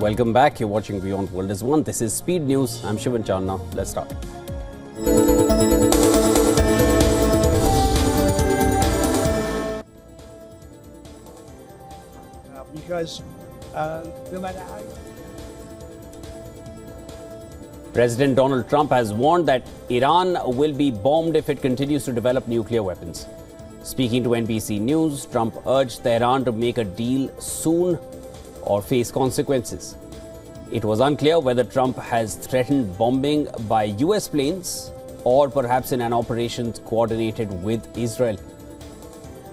Welcome back. You're watching WION The World is One. This is Speed News. I'm Shivan Chandna. Let's start. Because no matter how. President Donald Trump has warned that Iran will be bombed if it continues to develop nuclear weapons. Speaking to NBC News, Trump urged Tehran to make a deal soon or face consequences. It was unclear whether Trump has threatened bombing by US planes or perhaps in an operation coordinated with Israel.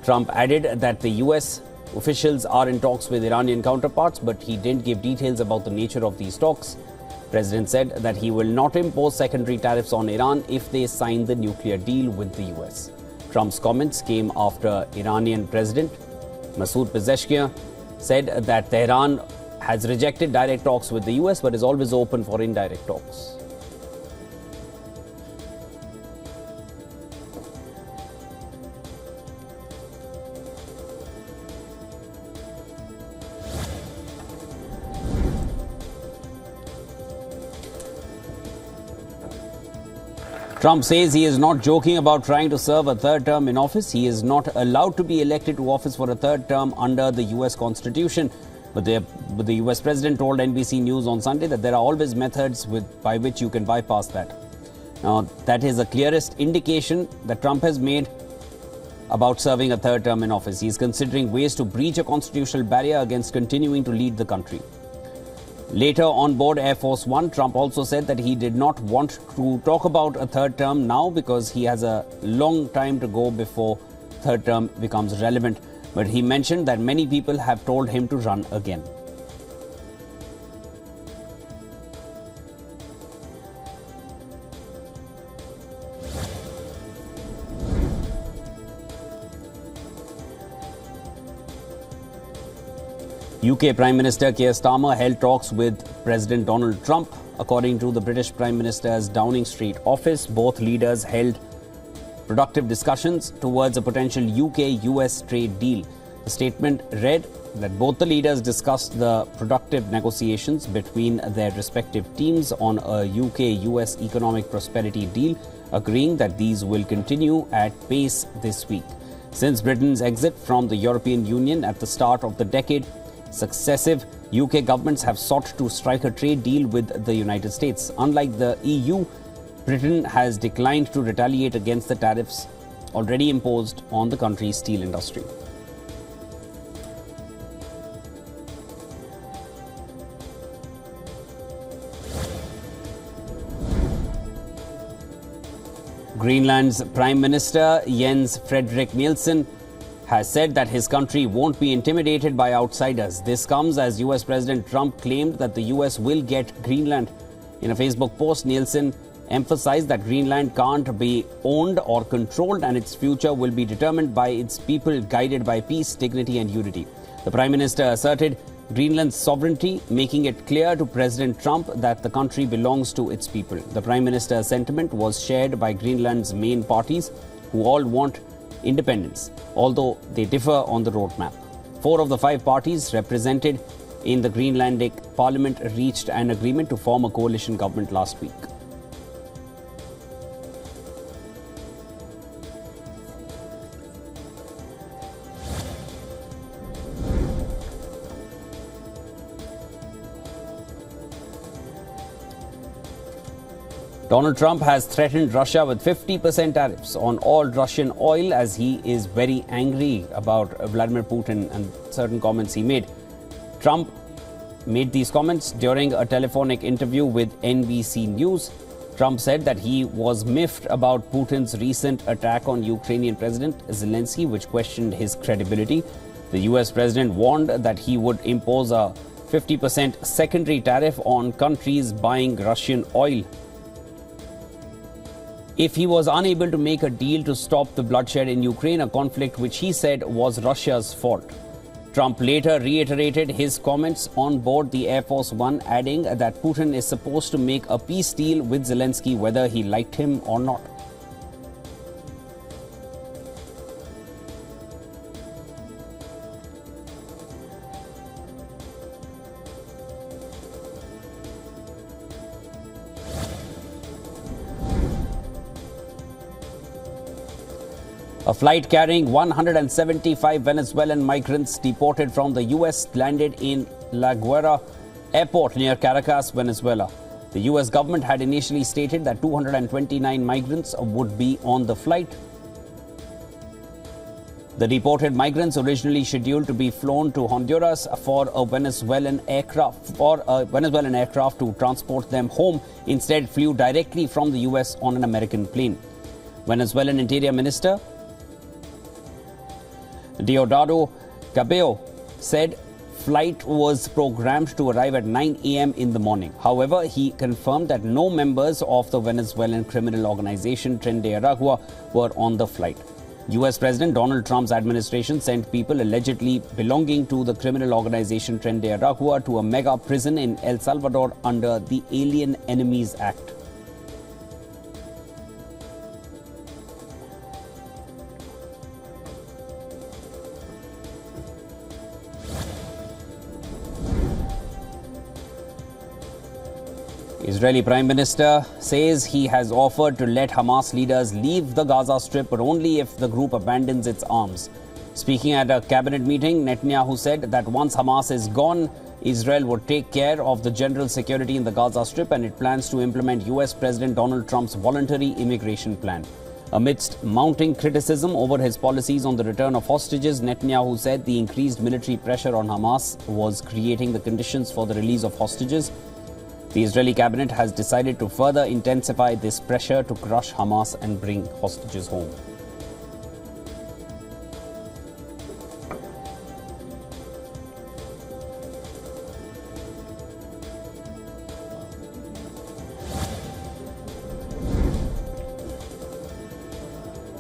Trump added that the US officials are in talks with Iranian counterparts, but he didn't give details about the nature of these talks. The president said that he will not impose secondary tariffs on Iran if they sign the nuclear deal with the US. Trump's comments came after Iranian President Masoud Pezeshkian said that Tehran has rejected direct talks with the US but is always open for indirect talks. Trump says he is not joking about trying to serve a third term in office. He is not allowed to be elected to office for a third term under the US Constitution. But the US President told NBC News on Sunday that there are always methods by which you can bypass that. Now, that is the clearest indication that Trump has made about serving a third term in office. He is considering ways to breach a constitutional barrier against continuing to lead the country. Later on board Air Force One, Trump also said that he did not want to talk about a third term now because he has a long time to go before third term becomes relevant. But he mentioned that many people have told him to run again. UK Prime Minister Keir Starmer held talks with President Donald Trump. According to the British Prime Minister's Downing Street office, both leaders held productive discussions towards a potential UK-US trade deal. The statement read that both the leaders discussed the productive negotiations between their respective teams on a UK-US economic prosperity deal, agreeing that these will continue at pace this week. Since Britain's exit from the European Union at the start of the decade, successive UK governments have sought to strike a trade deal with the United States. Unlike the EU, Britain has declined to retaliate against the tariffs already imposed on the country's steel industry. Greenland's Prime Minister Jens Frederik Nielsen has said that his country won't be intimidated by outsiders. This comes as US President Trump claimed that the US will get Greenland. In a Facebook post, Nielsen emphasized that Greenland can't be owned or controlled and its future will be determined by its people, guided by peace, dignity and unity. The Prime Minister asserted Greenland's sovereignty, making it clear to President Trump that the country belongs to its people. The Prime Minister's sentiment was shared by Greenland's main parties, who all want independence, although they differ on the roadmap. 4 of the 5 parties represented in the Greenlandic parliament reached an agreement to form a coalition government last week. Donald Trump has threatened Russia with 50% tariffs on all Russian oil as he is very angry about Vladimir Putin and certain comments he made. Trump made these comments during a telephonic interview with NBC News. Trump said that he was miffed about Putin's recent attack on Ukrainian President Zelensky, which questioned his credibility. The US president warned that he would impose a 50% secondary tariff on countries buying Russian oil if he was unable to make a deal to stop the bloodshed in Ukraine, a conflict which he said was Russia's fault. Trump later reiterated his comments on board the Air Force One, adding that Putin is supposed to make a peace deal with Zelensky whether he liked him or not. A flight carrying 175 Venezuelan migrants deported from the U.S. landed in La Guaira airport near Caracas, Venezuela. The U.S. government had initially stated that 229 migrants would be on the flight. The deported migrants, originally scheduled to be flown to Honduras for a Venezuelan aircraft to transport them home, instead flew directly from the U.S. on an American plane. Venezuelan Interior Minister Diosdado Cabello said flight was programmed to arrive at 9 a.m. in the morning. However, he confirmed that no members of the Venezuelan criminal organization Tren de Aragua were on the flight. U.S. President Donald Trump's administration sent people allegedly belonging to the criminal organization Tren de Aragua to a mega prison in El Salvador under the Alien Enemies Act. Israeli Prime Minister says he has offered to let Hamas leaders leave the Gaza Strip, but only if the group abandons its arms. Speaking at a cabinet meeting, Netanyahu said that once Hamas is gone, Israel would take care of the general security in the Gaza Strip, and it plans to implement US President Donald Trump's voluntary immigration plan. Amidst mounting criticism over his policies on the return of hostages, Netanyahu said the increased military pressure on Hamas was creating the conditions for the release of hostages. The Israeli cabinet has decided to further intensify this pressure to crush Hamas and bring hostages home.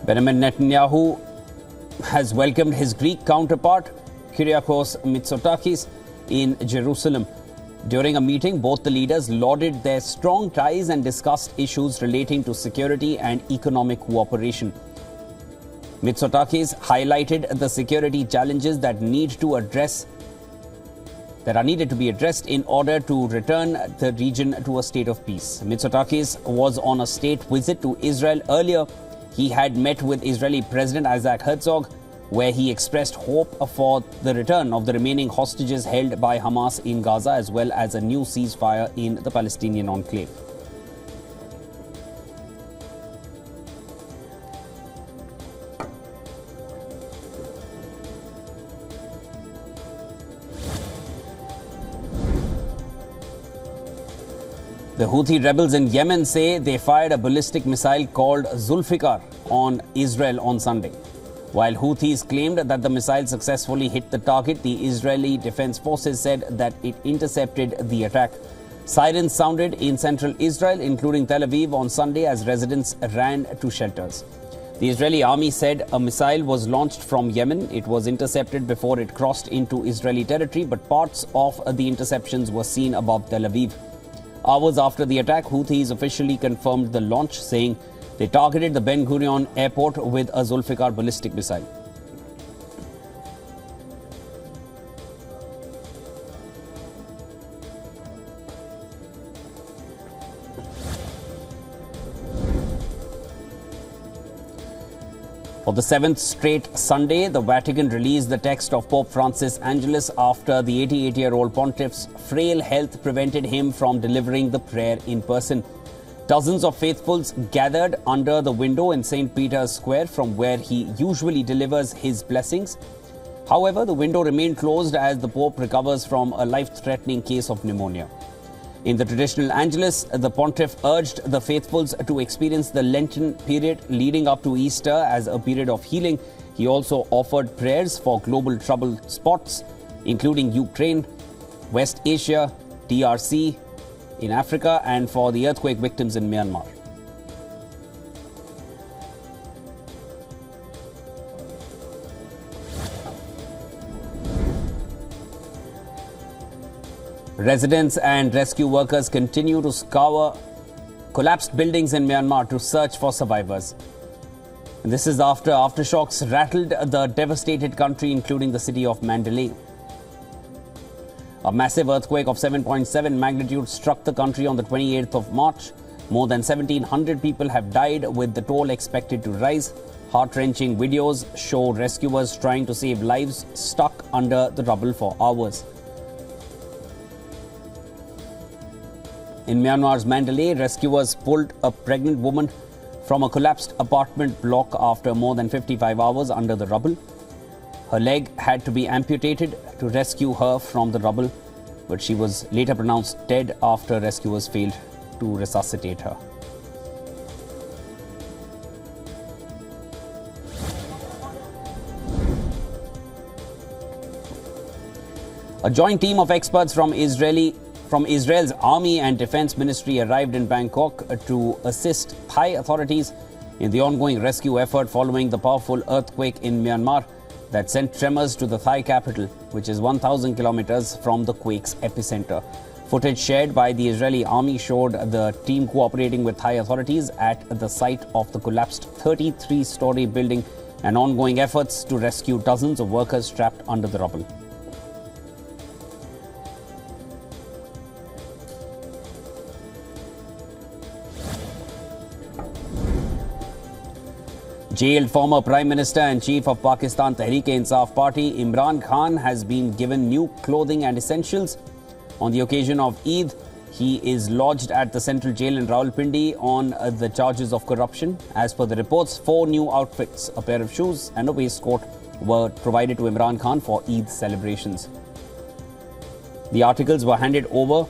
Benjamin Netanyahu has welcomed his Greek counterpart, Kyriakos Mitsotakis, in Jerusalem. During a meeting, both the leaders lauded their strong ties and discussed issues relating to security and economic cooperation. Mitsotakis highlighted the security challenges that are needed to be addressed in order to return the region to a state of peace. Mitsotakis was on a state visit to Israel earlier. He had met with Israeli President Isaac Herzog, where he expressed hope for the return of the remaining hostages held by Hamas in Gaza, as well as a new ceasefire in the Palestinian enclave. The Houthi rebels in Yemen say they fired a ballistic missile called Zulfikar on Israel on Sunday. While Houthis claimed that the missile successfully hit the target, the Israeli Defense Forces said that it intercepted the attack. Sirens sounded in central Israel, including Tel Aviv, on Sunday as residents ran to shelters. The Israeli army said a missile was launched from Yemen. It was intercepted before it crossed into Israeli territory, but parts of the interceptions were seen above Tel Aviv. Hours after the attack, Houthis officially confirmed the launch, saying they targeted the Ben Gurion airport with a Zulfikar ballistic missile. For the seventh straight Sunday, the Vatican released the text of Pope Francis' Angelus after the 88-year-old pontiff's frail health prevented him from delivering the prayer in person. Dozens of faithfuls gathered under the window in St. Peter's Square from where he usually delivers his blessings. However, the window remained closed as the Pope recovers from a life-threatening case of pneumonia. In the traditional Angelus, the pontiff urged the faithfuls to experience the Lenten period leading up to Easter as a period of healing. He also offered prayers for global trouble spots, including Ukraine, West Asia, DRC, in Africa, and for the earthquake victims in Myanmar. Residents and rescue workers continue to scour collapsed buildings in Myanmar to search for survivors. This is after aftershocks rattled the devastated country, including the city of Mandalay. A massive earthquake of 7.7 magnitude struck the country on the 28th of March. More than 1,700 people have died, with the toll expected to rise. Heart-wrenching videos show rescuers trying to save lives stuck under the rubble for hours. In Myanmar's Mandalay, rescuers pulled a pregnant woman from a collapsed apartment block after more than 55 hours under the rubble. Her leg had to be amputated to rescue her from the rubble, but she was later pronounced dead after rescuers failed to resuscitate her. A joint team of experts from Israel's Army and Defense Ministry arrived in Bangkok to assist Thai authorities in the ongoing rescue effort following the powerful earthquake in Myanmar that sent tremors to the Thai capital, which is 1,000 kilometers from the quake's epicenter. Footage shared by the Israeli army showed the team cooperating with Thai authorities at the site of the collapsed 33-story building and ongoing efforts to rescue dozens of workers trapped under the rubble. Jailed former Prime Minister and Chief of Pakistan Tehreek-e-Insaf Party, Imran Khan, has been given new clothing and essentials. On the occasion of Eid, he is lodged at the central jail in Rawalpindi on the charges of corruption. As per the reports, 4 new outfits, a pair of shoes and a waistcoat were provided to Imran Khan for Eid celebrations. The articles were handed over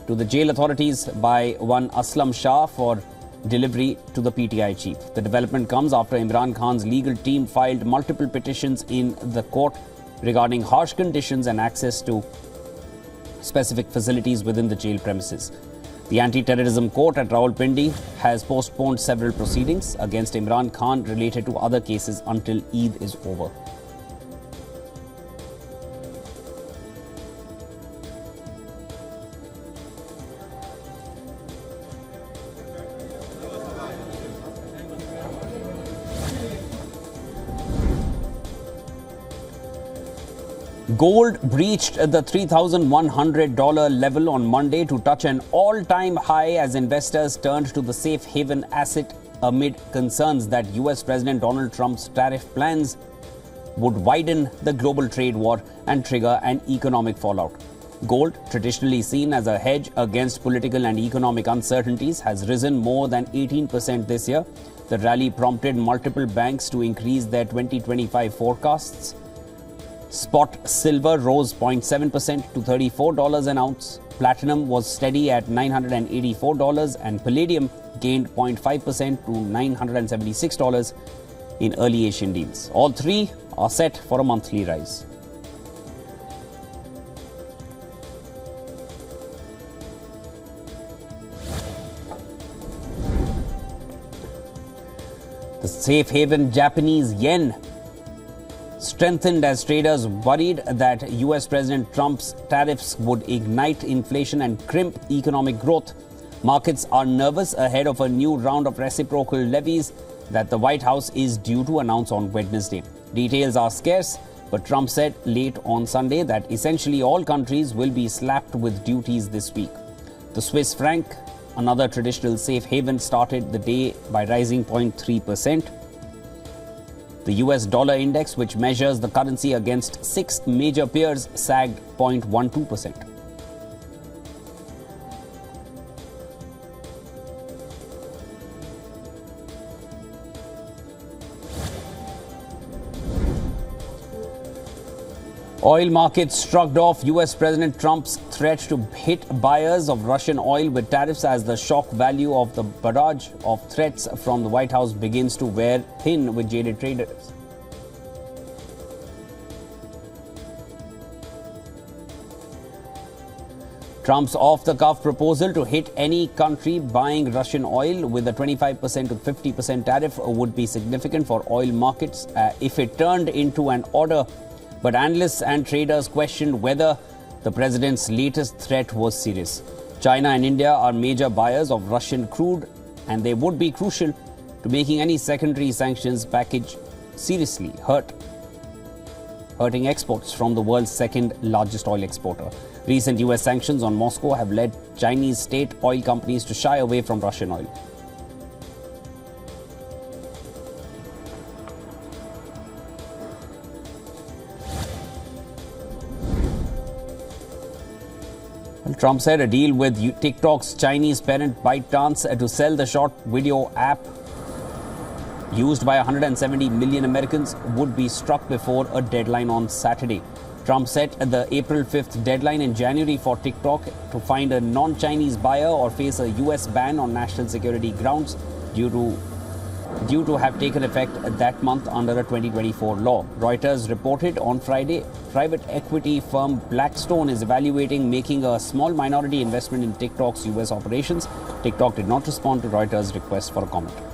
to the jail authorities by one Aslam Shah for delivery to the PTI chief. The development comes after Imran Khan's legal team filed multiple petitions in the court regarding harsh conditions and access to specific facilities within the jail premises. The anti-terrorism court at Rawalpindi has postponed several proceedings against Imran Khan related to other cases until Eid is over. Gold breached the $3,100 level on Monday to touch an all-time high as investors turned to the safe haven asset amid concerns that US President Donald Trump's tariff plans would widen the global trade war and trigger an economic fallout. Gold, traditionally seen as a hedge against political and economic uncertainties, has risen more than 18% this year. The rally prompted multiple banks to increase their 2025 forecasts. Spot silver rose 0.7% to $34 an ounce. Platinum was steady at $984 and palladium gained 0.5% to $976 in early Asian deals. All three are set for a monthly rise. The safe haven Japanese yen strengthened as traders worried that US President Trump's tariffs would ignite inflation and crimp economic growth. Markets are nervous ahead of a new round of reciprocal levies that the White House is due to announce on Wednesday. Details are scarce, but Trump said late on Sunday that essentially all countries will be slapped with duties this week. The Swiss franc, another traditional safe haven, started the day by rising 0.3%. The US dollar index, which measures the currency against 6 major peers, sagged 0.12%. Oil markets shrugged off US President Trump's threat to hit buyers of Russian oil with tariffs as the shock value of the barrage of threats from the White House begins to wear thin with jaded traders. Trump's off-the-cuff proposal to hit any country buying Russian oil with a 25% to 50% tariff would be significant for oil markets if it turned into an order. But analysts and traders questioned whether the president's latest threat was serious. China and India are major buyers of Russian crude, and they would be crucial to making any secondary sanctions package seriously hurting exports from the world's second largest oil exporter. Recent US sanctions on Moscow have led Chinese state oil companies to shy away from Russian oil. Trump said a deal with TikTok's Chinese parent ByteDance to sell the short video app used by 170 million Americans would be struck before a deadline on Saturday. Trump set the April 5th deadline in January for TikTok to find a non-Chinese buyer or face a US ban on national security grounds due to have taken effect that month under a 2024 law. Reuters reported on Friday, private equity firm Blackstone is evaluating making a small minority investment in TikTok's US operations. TikTok did not respond to Reuters' request for a comment.